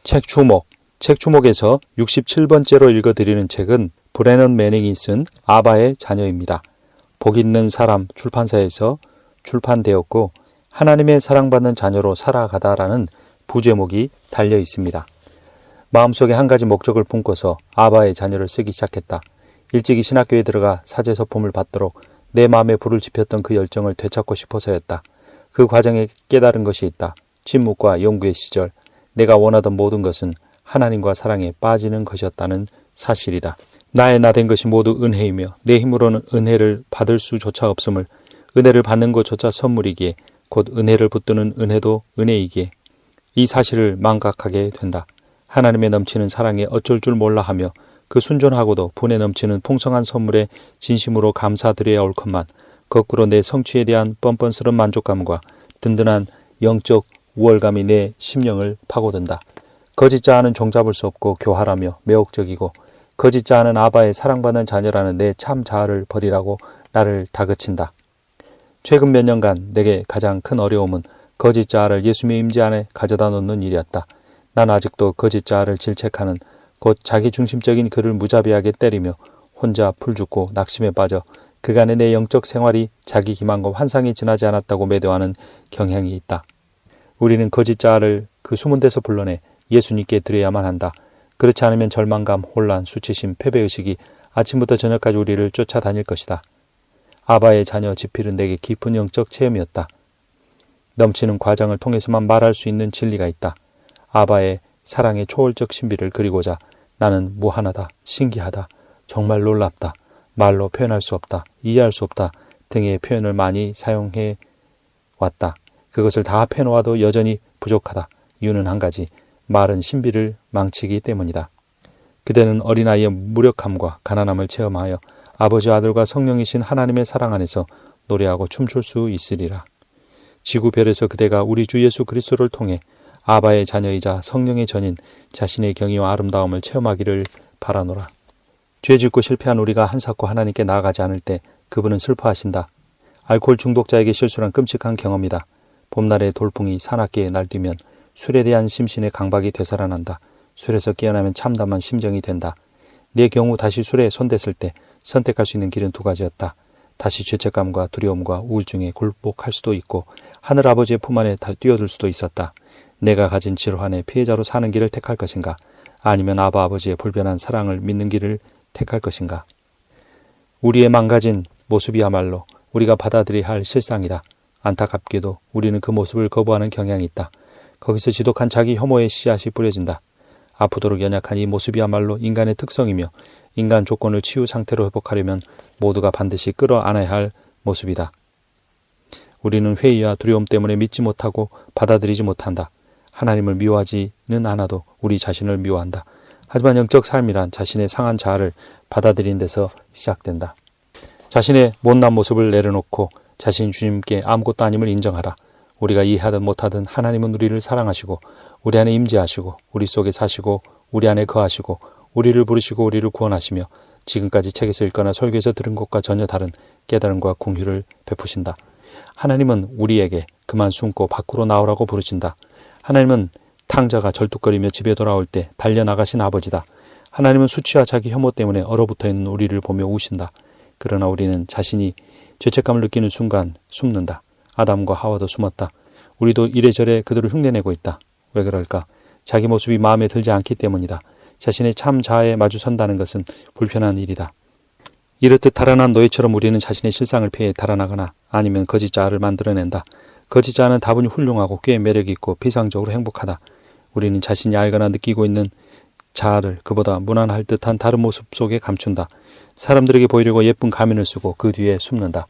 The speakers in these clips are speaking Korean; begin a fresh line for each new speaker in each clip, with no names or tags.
책 주목. 책 주목에서 67번째로 읽어드리는 책은 브래넌 매닝이 쓴 아바의 자녀입니다. 복 있는 사람 출판사에서 출판되었고 하나님의 사랑받는 자녀로 살아가다라는 부제목이 달려 있습니다. 마음속에 한 가지 목적을 품고서 아바의 자녀를 쓰기 시작했다. 일찍이 신학교에 들어가 사제서품을 받도록 내 마음에 불을 지폈던 그 열정을 되찾고 싶어서였다. 그 과정에 깨달은 것이 있다. 침묵과 연구의 시절, 내가 원하던 모든 것은 하나님과 사랑에 빠지는 것이었다는 사실이다. 나의 나 된 것이 모두 은혜이며 내 힘으로는 은혜를 받을 수조차 없음을, 은혜를 받는 것조차 선물이기에 곧 은혜를 붙드는 은혜도 은혜이기에 이 사실을 망각하게 된다. 하나님의 넘치는 사랑에 어쩔 줄 몰라 하며 그 순전하고도 분에 넘치는 풍성한 선물에 진심으로 감사드려야 옳건만 거꾸로 내 성취에 대한 뻔뻔스러운 만족감과 든든한 영적 우월감이 내 심령을 파고든다. 거짓 자아는 종잡을 수 없고 교활하며 매혹적이고 거짓 자아는 아바의 사랑받는 자녀라는 내 참 자아를 버리라고 나를 다그친다. 최근 몇 년간 내게 가장 큰 어려움은 거짓 자아를 예수님의 임재 안에 가져다 놓는 일이었다. 난 아직도 거짓 자아를 질책하는 곧 자기중심적인 그를 무자비하게 때리며 혼자 풀죽고 낙심에 빠져 그간의 내 영적 생활이 자기 기만과 환상이 지나지 않았다고 매도하는 경향이 있다. 우리는 거짓 자아를 그 숨은 데서 불러내 예수님께 드려야만 한다. 그렇지 않으면 절망감, 혼란, 수치심, 패배의식이 아침부터 저녁까지 우리를 쫓아다닐 것이다. 아바의 자녀 지필은 내게 깊은 영적 체험이었다. 넘치는 과정을 통해서만 말할 수 있는 진리가 있다. 아바의 사랑의 초월적 신비를 그리고자 나는 무한하다, 신기하다, 정말 놀랍다, 말로 표현할 수 없다, 이해할 수 없다 등의 표현을 많이 사용해 왔다. 그것을 다 합해놓아도 여전히 부족하다. 이유는 한 가지, 말은 신비를 망치기 때문이다. 그대는 어린아이의 무력함과 가난함을 체험하여 아버지, 아들과 성령이신 하나님의 사랑 안에서 노래하고 춤출 수 있으리라. 지구별에서 그대가 우리 주 예수 그리스도를 통해 아바의 자녀이자 성령의 전인 자신의 경의와 아름다움을 체험하기를 바라노라. 죄 짓고 실패한 우리가 한사코 하나님께 나아가지 않을 때 그분은 슬퍼하신다. 알코올 중독자에게 실수란 끔찍한 경험이다. 봄날의 돌풍이 사납게 날뛰면 술에 대한 심신의 강박이 되살아난다. 술에서 깨어나면 참담한 심정이 된다. 내 경우 다시 술에 손댔을 때 선택할 수 있는 길은 두 가지였다. 다시 죄책감과 두려움과 우울증에 굴복할 수도 있고 하늘아버지의 품 안에 뛰어들 수도 있었다. 내가 가진 질환의 피해자로 사는 길을 택할 것인가? 아니면 아바 아버지의 불변한 사랑을 믿는 길을 택할 것인가? 우리의 망가진 모습이야말로 우리가 받아들여야 할 실상이다. 안타깝게도 우리는 그 모습을 거부하는 경향이 있다. 거기서 지독한 자기 혐오의 씨앗이 뿌려진다. 아프도록 연약한 이 모습이야말로 인간의 특성이며 인간 조건을 치유 상태로 회복하려면 모두가 반드시 끌어안아야 할 모습이다. 우리는 회의와 두려움 때문에 믿지 못하고 받아들이지 못한다. 하나님을 미워하지는 않아도 우리 자신을 미워한다. 하지만 영적 삶이란 자신의 상한 자아를 받아들이는 데서 시작된다. 자신의 못난 모습을 내려놓고 자신 주님께 아무것도 아님을 인정하라. 우리가 이해하든 못하든 하나님은 우리를 사랑하시고 우리 안에 임재하시고 우리 속에 사시고 우리 안에 거하시고 우리를 부르시고 우리를 구원하시며 지금까지 책에서 읽거나 설교에서 들은 것과 전혀 다른 깨달음과 긍휼을 베푸신다. 하나님은 우리에게 그만 숨고 밖으로 나오라고 부르신다. 하나님은 탕자가 절뚝거리며 집에 돌아올 때 달려나가신 아버지다. 하나님은 수치와 자기 혐오 때문에 얼어붙어 있는 우리를 보며 우신다. 그러나 우리는 자신이 죄책감을 느끼는 순간 숨는다. 아담과 하와도 숨었다. 우리도 이래저래 그들을 흉내내고 있다. 왜 그럴까? 자기 모습이 마음에 들지 않기 때문이다. 자신의 참 자아에 마주선다는 것은 불편한 일이다. 이렇듯 달아난 노예처럼 우리는 자신의 실상을 피해 달아나거나 아니면 거짓 자아를 만들어낸다. 거짓 자아는 다분히 훌륭하고 꽤 매력있고 비상적으로 행복하다. 우리는 자신이 알거나 느끼고 있는 자아를 그보다 무난할 듯한 다른 모습 속에 감춘다. 사람들에게 보이려고 예쁜 가면을 쓰고 그 뒤에 숨는다.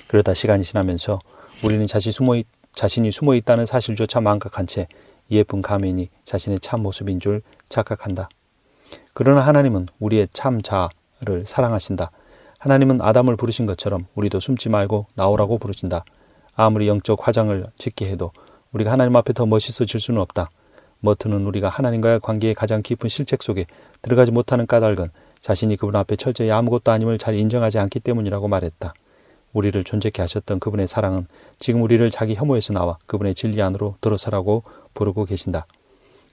그러다 시간이 지나면서 우리는 자신이 숨어 있다는 사실조차 망각한 채 예쁜 가면이 자신의 참 모습인 줄 착각한다. 그러나 하나님은 우리의 참 자아를 사랑하신다. 하나님은 아담을 부르신 것처럼 우리도 숨지 말고 나오라고 부르신다. 아무리 영적 화장을 짓게 해도 우리가 하나님 앞에 더 멋있어질 수는 없다. 머트는 우리가 하나님과의 관계의 가장 깊은 실책 속에 들어가지 못하는 까닭은 자신이 그분 앞에 철저히 아무것도 아님을 잘 인정하지 않기 때문이라고 말했다. 우리를 존재케 하셨던 그분의 사랑은 지금 우리를 자기 혐오에서 나와 그분의 진리 안으로 들어서라고 부르고 계신다.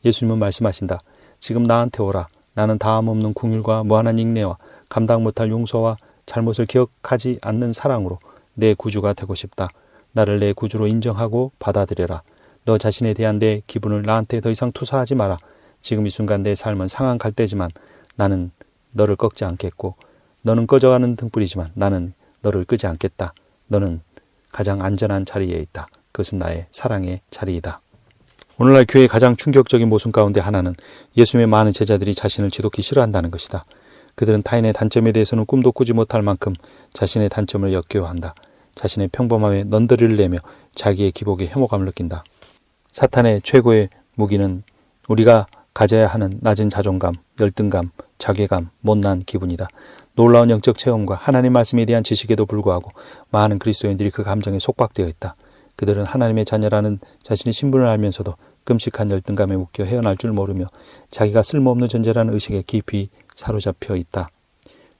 예수님은 말씀하신다. 지금 나한테 오라. 나는 다함없는 긍휼과 무한한 인내와 감당 못할 용서와 잘못을 기억하지 않는 사랑으로 내 구주가 되고 싶다. 나를 내 구주로 인정하고 받아들여라. 너 자신에 대한 내 기분을 나한테 더 이상 투사하지 마라. 지금 이 순간 내 삶은 상한 갈대지만 나는 너를 꺾지 않겠고 너는 꺼져가는 등불이지만 나는 너를 끄지 않겠다. 너는 가장 안전한 자리에 있다. 그것은 나의 사랑의 자리이다. 오늘날 교회의 가장 충격적인 모순 가운데 하나는 예수님의 많은 제자들이 자신을 지독히 싫어한다는 것이다. 그들은 타인의 단점에 대해서는 꿈도 꾸지 못할 만큼 자신의 단점을 역겨워한다. 자신의 평범함에 넌더리를 내며 자기의 기복에 혐오감을 느낀다. 사탄의 최고의 무기는 우리가 가져야 하는 낮은 자존감, 열등감, 자괴감, 못난 기분이다. 놀라운 영적 체험과 하나님 말씀에 대한 지식에도 불구하고 많은 그리스도인들이 그 감정에 속박되어 있다. 그들은 하나님의 자녀라는 자신의 신분을 알면서도 끔찍한 열등감에 묶여 헤어날 줄 모르며 자기가 쓸모없는 존재라는 의식에 깊이 사로잡혀 있다.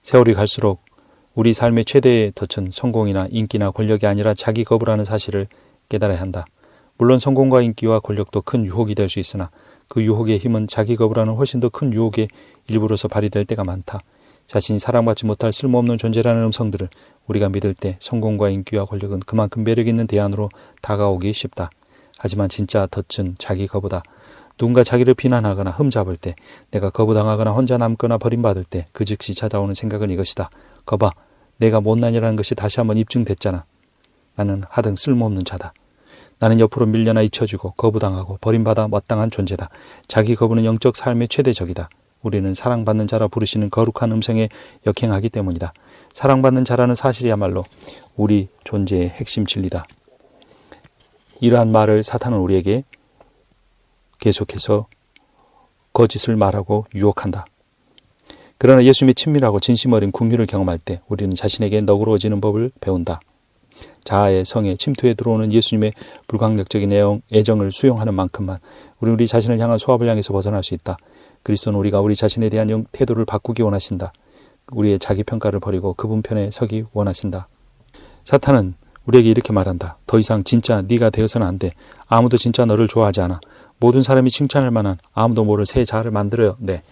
세월이 갈수록 우리 삶의 최대의 덫은 성공이나 인기나 권력이 아니라 자기 거부라는 사실을 깨달아야 한다. 물론 성공과 인기와 권력도 큰 유혹이 될 수 있으나 그 유혹의 힘은 자기 거부라는 훨씬 더 큰 유혹의 일부로서 발휘될 때가 많다. 자신이 사랑받지 못할 쓸모없는 존재라는 음성들을 우리가 믿을 때 성공과 인기와 권력은 그만큼 매력 있는 대안으로 다가오기 쉽다. 하지만 진짜 덫은 자기 거부다. 누군가 자기를 비난하거나 흠잡을 때, 내가 거부당하거나 혼자 남거나 버림받을 때 그 즉시 찾아오는 생각은 이것이다. 거봐, 내가 못난이라는 것이 다시 한번 입증됐잖아. 나는 하등 쓸모없는 자다. 나는 옆으로 밀려나 잊혀지고 거부당하고 버림받아 마땅한 존재다. 자기 거부는 영적 삶의 최대적이다. 우리는 사랑받는 자라 부르시는 거룩한 음성에 역행하기 때문이다. 사랑받는 자라는 사실이야말로 우리 존재의 핵심 진리다. 이러한 말을 사탄은 우리에게 계속해서 거짓을 말하고 유혹한다. 그러나 예수님의 친밀하고 진심 어린 긍휼을 경험할 때 우리는 자신에게 너그러워지는 법을 배운다. 자아의 성에 침투해 들어오는 예수님의 불강력적인 애정을 수용하는 만큼만 우리는 우리 자신을 향한 소압을 향해서 벗어날 수 있다. 그리스도는 우리가 우리 자신에 대한 태도를 바꾸기 원하신다. 우리의 자기평가를 버리고 그분 편에 서기 원하신다. 사탄은 우리에게 이렇게 말한다. 더 이상 진짜 네가 되어서는 안 돼. 아무도 진짜 너를 좋아하지 않아. 모든 사람이 칭찬할 만한 아무도 모를 새 자아를 만들어야 돼.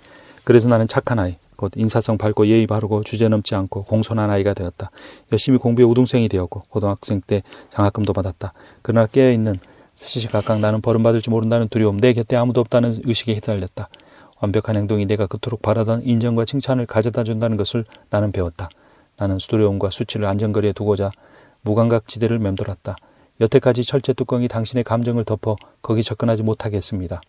그래서 나는 착한 아이, 곧 인사성 밝고 예의 바르고 주제넘지 않고 공손한 아이가 되었다. 열심히 공부해 우등생이 되었고 고등학생 때 장학금도 받았다. 그러나 깨어있는 시시각각 나는 버림받을지 모른다는 두려움, 내 곁에 아무도 없다는 의식에 휘달렸다. 완벽한 행동이 내가 그토록 바라던 인정과 칭찬을 가져다 준다는 것을 나는 배웠다. 나는 수두려움과 수치를 안전거리에 두고자 무감각지대를 맴돌았다. 여태까지 철제 뚜껑이 당신의 감정을 덮어 거기 접근하지 못하게 했습니다.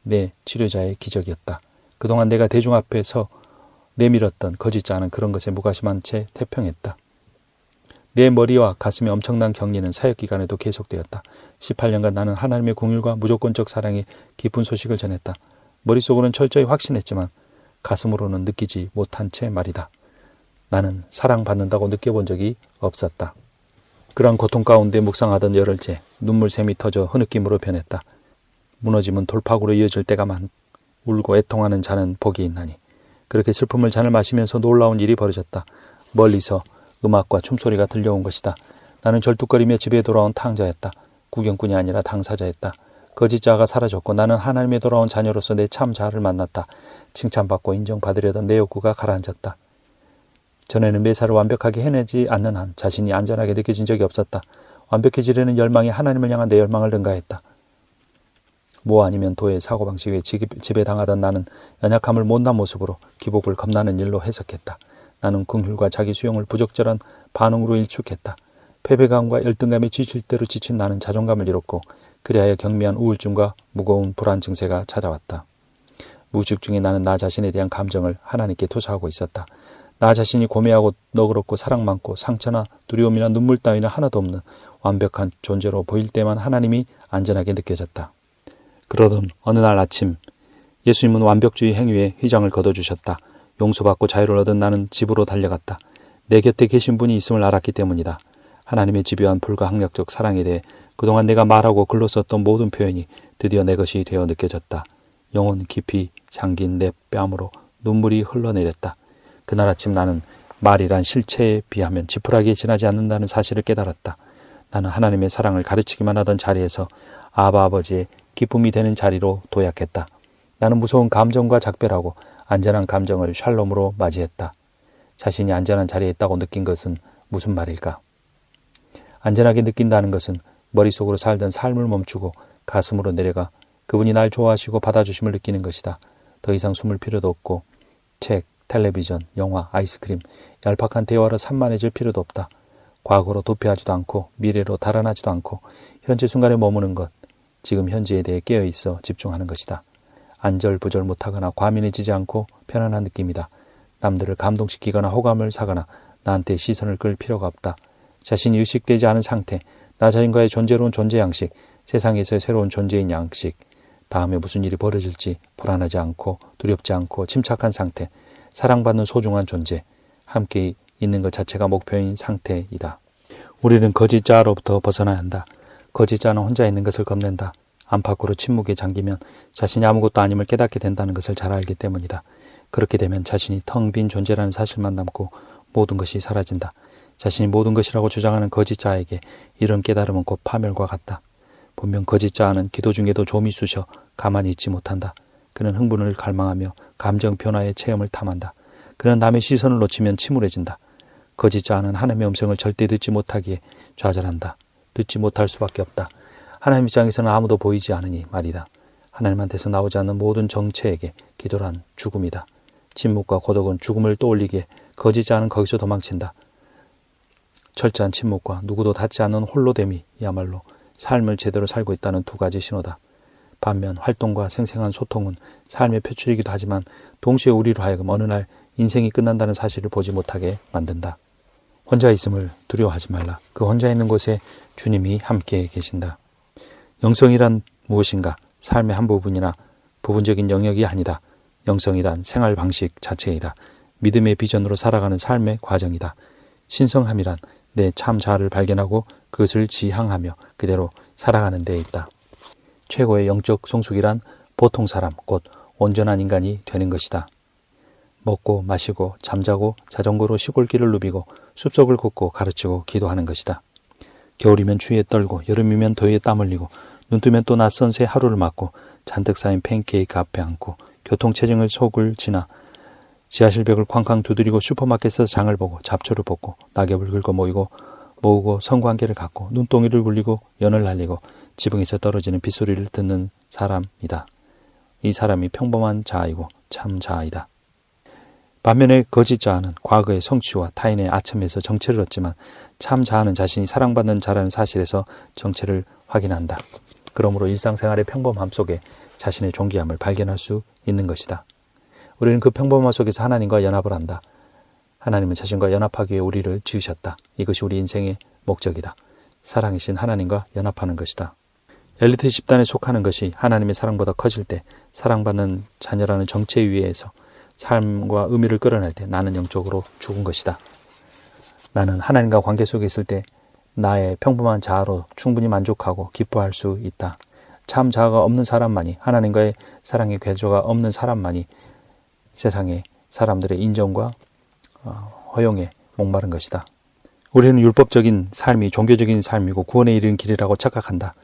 내 치료자의 기적이었다. 그동안 내가 대중 앞에서 내밀었던 거짓자는 그런 것에 무관심한 채 태평했다. 내 머리와 가슴의 엄청난 격리는 사역기간에도 계속되었다. 18년간 나는 하나님의 긍휼과 무조건적 사랑의 깊은 소식을 전했다. 머릿속으로는 철저히 확신했지만 가슴으로는 느끼지 못한 채 말이다. 나는 사랑받는다고 느껴본 적이 없었다. 그러한 고통 가운데 묵상하던 열흘째 눈물샘이 터져 흐느낌으로 변했다. 무너짐은 돌파구로 이어질 때가 울고 애통하는 자는 복이 있나니. 그렇게 슬픔을 잔을 마시면서 놀라운 일이 벌어졌다. 멀리서 음악과 춤소리가 들려온 것이다. 나는 절뚝거리며 집에 돌아온 탕자였다. 구경꾼이 아니라 당사자였다. 거짓자가 사라졌고 나는 하나님의 돌아온 자녀로서 내 참 자아를 만났다. 칭찬받고 인정받으려던 내 욕구가 가라앉았다. 전에는 매사를 완벽하게 해내지 않는 한 자신이 안전하게 느껴진 적이 없었다. 완벽해지려는 열망이 하나님을 향한 내 열망을 능가했다. 뭐 아니면 도의 사고방식에 지배당하던 나는 연약함을 못난 모습으로 기복을 겁나는 일로 해석했다. 나는 긍휼과 자기 수용을 부적절한 반응으로 일축했다. 패배감과 열등감에 지칠 대로 지친 나는 자존감을 잃었고 그리하여 경미한 우울증과 무거운 불안 증세가 찾아왔다. 무의식 중에 나는 나 자신에 대한 감정을 하나님께 투사하고 있었다. 나 자신이 고매하고 너그럽고 사랑 많고 상처나 두려움이나 눈물 따위는 하나도 없는 완벽한 존재로 보일 때만 하나님이 안전하게 느껴졌다. 그러던 어느 날 아침 예수님은 완벽주의 행위에 휘장을 걷어주셨다. 용서받고 자유를 얻은 나는 집으로 달려갔다. 내 곁에 계신 분이 있음을 알았기 때문이다. 하나님의 집요한 불가항력적 사랑에 대해 그동안 내가 말하고 글로 썼던 모든 표현이 드디어 내 것이 되어 느껴졌다. 영혼 깊이 잠긴 내 뺨으로 눈물이 흘러내렸다. 그날 아침 나는 말이란 실체에 비하면 지푸라기에 지나지 않는다는 사실을 깨달았다. 나는 하나님의 사랑을 가르치기만 하던 자리에서 아바 아버지의 기쁨이 되는 자리로 도약했다. 나는 무서운 감정과 작별하고 안전한 감정을 샬롬으로 맞이했다. 자신이 안전한 자리에 있다고 느낀 것은 무슨 말일까? 안전하게 느낀다는 것은 머릿속으로 살던 삶을 멈추고 가슴으로 내려가 그분이 날 좋아하시고 받아주심을 느끼는 것이다. 더 이상 숨을 필요도 없고 책, 텔레비전, 영화, 아이스크림, 얄팍한 대화로 산만해질 필요도 없다. 과거로 도피하지도 않고 미래로 달아나지도 않고 현재 순간에 머무는 것, 지금 현재에 대해 깨어있어 집중하는 것이다. 안절부절 못하거나 과민해지지 않고 편안한 느낌이다. 남들을 감동시키거나 호감을 사거나 나한테 시선을 끌 필요가 없다. 자신이 의식되지 않은 상태, 나 자신과의 존재로운 존재 양식, 세상에서의 새로운 존재인 양식, 다음에 무슨 일이 벌어질지 불안하지 않고 두렵지 않고 침착한 상태, 사랑받는 소중한 존재, 함께 있는 것 자체가 목표인 상태이다. 우리는 거짓 자아로부터 벗어나야 한다. 거짓 자아는 혼자 있는 것을 겁낸다. 안팎으로 침묵에 잠기면 자신이 아무것도 아님을 깨닫게 된다는 것을 잘 알기 때문이다. 그렇게 되면 자신이 텅 빈 존재라는 사실만 남고 모든 것이 사라진다. 자신이 모든 것이라고 주장하는 거짓 자아에게 이런 깨달음은 곧 파멸과 같다. 분명 거짓 자아는 기도 중에도 좀이 쑤셔 가만히 있지 못한다. 그는 흥분을 갈망하며 감정 변화의 체험을 탐한다. 그는 남의 시선을 놓치면 침울해진다. 거짓 자아는 하나님의 음성을 절대 듣지 못하기에 좌절한다. 듣지 못할 수밖에 없다. 하나님 입장에서는 아무도 보이지 않으니 말이다. 하나님한테서 나오지 않는 모든 정체에게 기도란 죽음이다. 침묵과 고독은 죽음을 떠올리기에 거짓 자아는 거기서 도망친다. 철저한 침묵과 누구도 닿지 않는 홀로됨이야말로 삶을 제대로 살고 있다는 두 가지 신호다. 반면 활동과 생생한 소통은 삶의 표출이기도 하지만 동시에 우리로 하여금 어느 날 인생이 끝난다는 사실을 보지 못하게 만든다. 혼자 있음을 두려워하지 말라. 그 혼자 있는 곳에 주님이 함께 계신다. 영성이란 무엇인가? 삶의 한 부분이나 부분적인 영역이 아니다. 영성이란 생활 방식 자체이다. 믿음의 비전으로 살아가는 삶의 과정이다. 신성함이란 내 참 자아를 발견하고 그것을 지향하며 그대로 살아가는 데 있다. 최고의 영적 성숙이란 보통 사람, 곧 온전한 인간이 되는 것이다. 먹고 마시고 잠자고 자전거로 시골길을 누비고 숲속을 걷고 가르치고 기도하는 것이다. 겨울이면 추위에 떨고 여름이면 더위에 땀 흘리고 눈 뜨면 또 낯선 새 하루를 맞고 잔뜩 쌓인 팬케이크 앞에 앉고 교통체증을 속을 지나 지하실벽을 쾅쾅 두드리고 슈퍼마켓에서 장을 보고 잡초를 뽑고 낙엽을 긁어 모으고 성관계를 갖고 눈동이를 굴리고 연을 날리고 지붕에서 떨어지는 빗소리를 듣는 사람이다. 이 사람이 평범한 자아이고 참 자아이다. 반면에 거짓 자아는 과거의 성취와 타인의 아첨에서 정체를 얻지만 참 자아는 자신이 사랑받는 자라는 사실에서 정체를 확인한다. 그러므로 일상생활의 평범함 속에 자신의 존귀함을 발견할 수 있는 것이다. 우리는 그 평범함 속에서 하나님과 연합을 한다. 하나님은 자신과 연합하기 위해 우리를 지으셨다. 이것이 우리 인생의 목적이다. 사랑이신 하나님과 연합하는 것이다. 엘리트 집단에 속하는 것이 하나님의 사랑보다 커질 때, 사랑받는 자녀라는 정체 위에서 삶과 의미를 끌어낼 때 나는 영적으로 죽은 것이다. 나는 하나님과 관계 속에 있을 때 나의 평범한 자아로 충분히 만족하고 기뻐할 수 있다. 참 자아가 없는 사람만이, 하나님과의 사랑의 궤조가 없는 사람만이 세상의 사람들의 인정과 허용에 목마른 것이다. 우리는 율법적인 삶이 종교적인 삶이고 구원에 이르는 길이라고 착각한다.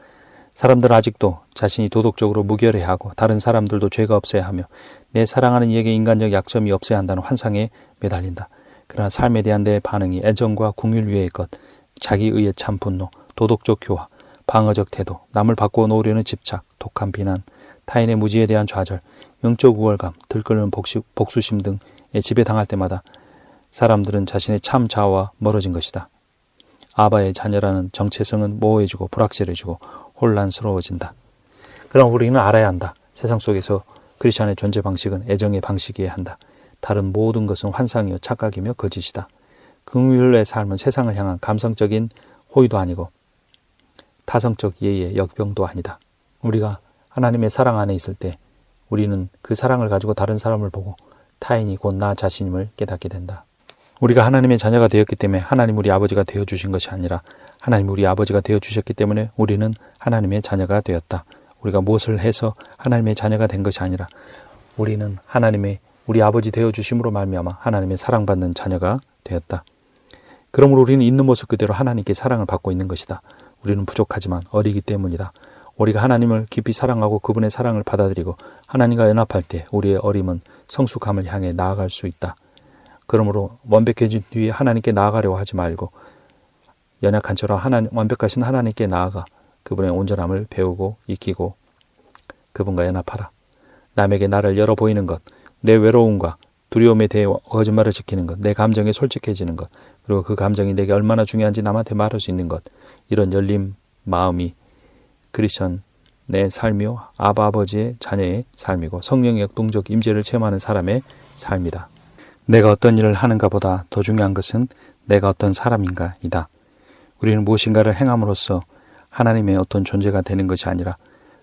사람들은 아직도 자신이 도덕적으로 무결해야 하고 다른 사람들도 죄가 없어야 하며 내 사랑하는 이에게 인간적 약점이 없어야 한다는 환상에 매달린다. 그러나 삶에 대한 내 반응이 애정과 궁율 위의 것, 자기의의 참 분노, 도덕적 교화, 방어적 태도, 남을 바꾸어 놓으려는 집착, 독한 비난, 타인의 무지에 대한 좌절, 영적 우월감, 들끓는 복수심 등에 지배당할 때마다 사람들은 자신의 참 자아와 멀어진 것이다. 아바의 자녀라는 정체성은 모호해지고 불확실해지고 혼란스러워진다. 그러나 우리는 알아야 한다. 세상 속에서 크리스찬의 존재 방식은 애정의 방식이어야 한다. 다른 모든 것은 환상이요 착각이며 거짓이다. 긍휼의 삶은 세상을 향한 감성적인 호의도 아니고 타성적 예의의 역병도 아니다. 우리가 하나님의 사랑 안에 있을 때 우리는 그 사랑을 가지고 다른 사람을 보고 타인이 곧 나 자신임을 깨닫게 된다. 우리가 하나님의 자녀가 되었기 때문에 하나님 우리 아버지가 되어주신 것이 아니라 하나님 우리 아버지가 되어주셨기 때문에 우리는 하나님의 자녀가 되었다. 우리가 무엇을 해서 하나님의 자녀가 된 것이 아니라 우리는 하나님의 우리 아버지 되어주심으로 말미암아 하나님의 사랑받는 자녀가 되었다. 그러므로 우리는 있는 모습 그대로 하나님께 사랑을 받고 있는 것이다. 우리는 부족하지만 어리기 때문이다. 우리가 하나님을 깊이 사랑하고 그분의 사랑을 받아들이고 하나님과 연합할 때 우리의 어림은 성숙함을 향해 나아갈 수 있다. 그러므로 완벽해진 뒤에 하나님께 나아가려고 하지 말고 연약한 저로 완벽하신 하나님께 나아가 그분의 온전함을 배우고 익히고 그분과 연합하라. 남에게 나를 열어 보이는 것, 내 외로움과 두려움에 대해 거짓말을 지키는 것, 내 감정에 솔직해지는 것, 그리고 그 감정이 내게 얼마나 중요한지 남한테 말할 수 있는 것, 이런 열린 마음이 크리스천의 삶이요 아바 아버지의 자녀의 삶이고 성령의 역동적 임재를 체험하는 사람의 삶이다. 내가 어떤 일을 하는가 보다 더 중요한 것은 내가 어떤 사람인가이다. 우리는 무엇인가를 행함으로써 하나님의 어떤 존재가 되는 것이 아니라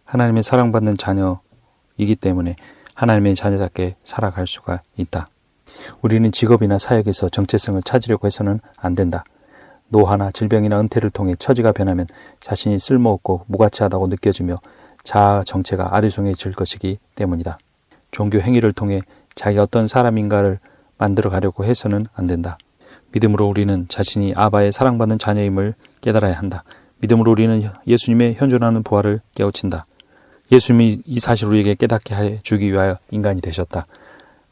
하나님의 사랑받는 자녀이기 때문에 하나님의 자녀답게 살아갈 수가 있다. 우리는 직업이나 사역에서 정체성을 찾으려고 해서는 안 된다. 노화나 질병이나 은퇴를 통해 처지가 변하면 자신이 쓸모없고 무가치하다고 느껴지며 자아 정체가 아리송해질 것이기 때문이다. 종교 행위를 통해 자기가 어떤 사람인가를 만들어 가려고 해서는 안 된다. 믿음으로 우리는 자신이 아바의 사랑받는 자녀임을 깨달아야 한다. 믿음으로 우리는 예수님의 현존하는 부활을 깨우친다. 예수님이 이 사실을 우리에게 깨닫게 해 주기 위하여 인간이 되셨다.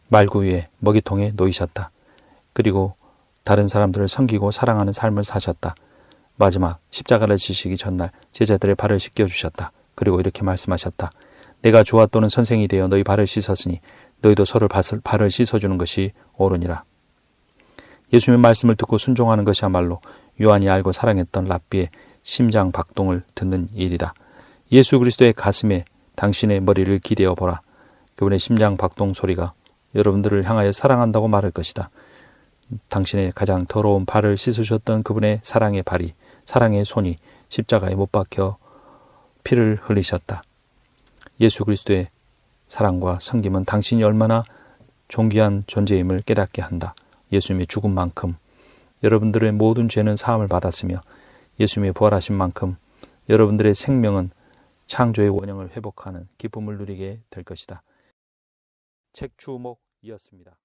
말구 위에 먹이통에 놓이셨다. 그리고 다른 사람들을 섬기고 사랑하는 삶을 사셨다. 마지막 십자가를 지시기 전날 제자들의 발을 씻겨주셨다. 그리고 이렇게 말씀하셨다. 내가 주와 또는 선생이 되어 너희 발을 씻었으니 너희도 서로 발을 씻어주는 것이 옳으니라. 예수님의 말씀을 듣고 순종하는 것이야말로 요한이 알고 사랑했던 랍비의 심장 박동을 듣는 일이다. 예수 그리스도의 가슴에 당신의 머리를 기대어 보라. 그분의 심장 박동 소리가 여러분들을 향하여 사랑한다고 말할 것이다. 당신의 가장 더러운 발을 씻으셨던 그분의 사랑의 발이, 사랑의 손이 십자가에 못 박혀 피를 흘리셨다. 예수 그리스도의 사랑과 섬김은 당신이 얼마나 존귀한 존재임을 깨닫게 한다. 예수님의 죽음만큼 여러분들의 모든 죄는 사함을 받았으며 예수님의 부활하신 만큼 여러분들의 생명은 창조의 원형을 회복하는 기쁨을 누리게 될 것이다. 책 주목이었습니다.